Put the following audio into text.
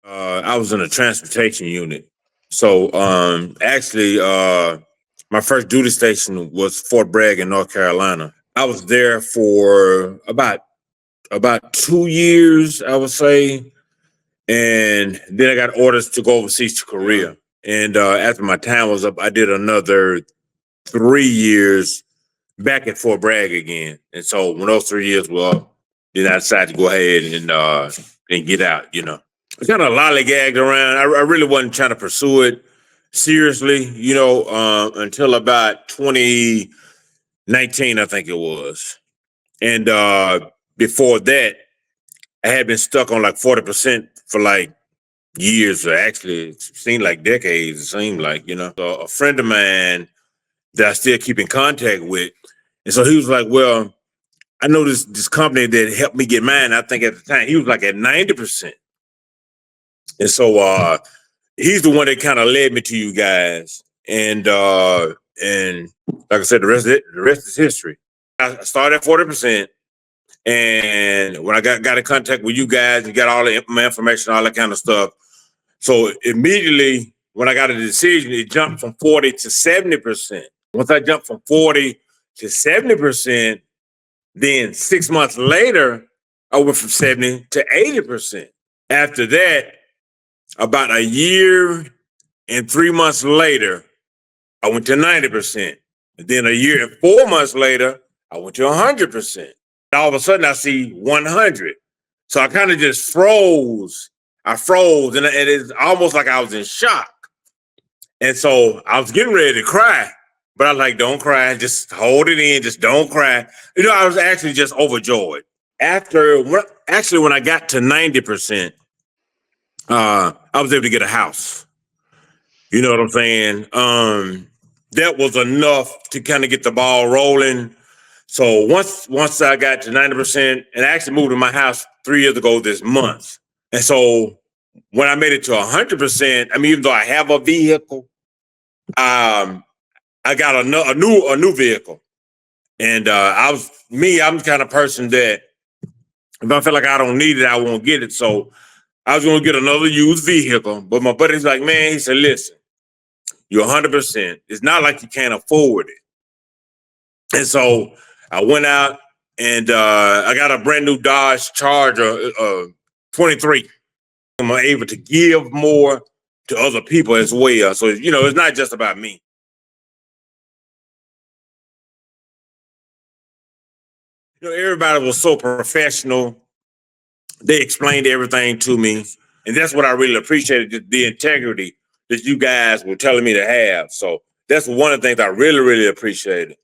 I was in a transportation unit. So actually, my first duty station was Fort Bragg in North Carolina. I was there for about 2 years, I would say, and then I got orders to go overseas to Korea. And after my time was up, I did another 3 years back at Fort Bragg again. And so when those 3 years were up, then I decided to go ahead and get out. I kind of lollygagged around. I really wasn't trying to pursue it seriously, until about 2019, I think it was. And before that, I had been stuck on like 40% for like years, or actually, it seemed like decades. It seemed like, So a friend of mine that I still keep in contact with, and so he was like, "Well, I know this company that helped me get mine." I think at the time he was like at 90%. And so he's the one that kind of led me to you guys. And like I said, the rest is history. I started at 40%. And when I got in contact with you guys and got all my information, all that kind of stuff. So immediately when I got a decision, it jumped from 40 to 70%. Once I jumped from 40 to 70%, then 6 months later, I went from 70 to 80%. After that, about a year and 3 months later, I went to 90%. And then a year and 4 months later, I went to 100%. All of a sudden, I see 100. So I kind of just froze. I froze, and it's almost like I was in shock. And so I was getting ready to cry, but I was like, "Don't cry, just hold it in, just don't cry." I was actually just overjoyed. When I got to 90%, I was able to get a house. You know what I'm saying? That was enough to kind of get the ball rolling. So once I got to 90%, and I actually moved to my house 3 years ago this month. And so when I made it to 100%, I mean, even though I have a vehicle, I got a new vehicle. And I'm the kind of person that if I feel like I don't need it, I won't get it. So I was going to get another used vehicle. But my buddy's like, "Man," he said, "Listen, you're 100%. It's not like you can't afford it." And so I went out and I got a brand new Dodge Charger 23. I'm able to give more to other people as well. So, it's not just about me. Everybody was so professional. They explained everything to me. And that's what I really appreciated, the integrity that you guys were telling me to have. So that's one of the things I really, really appreciated.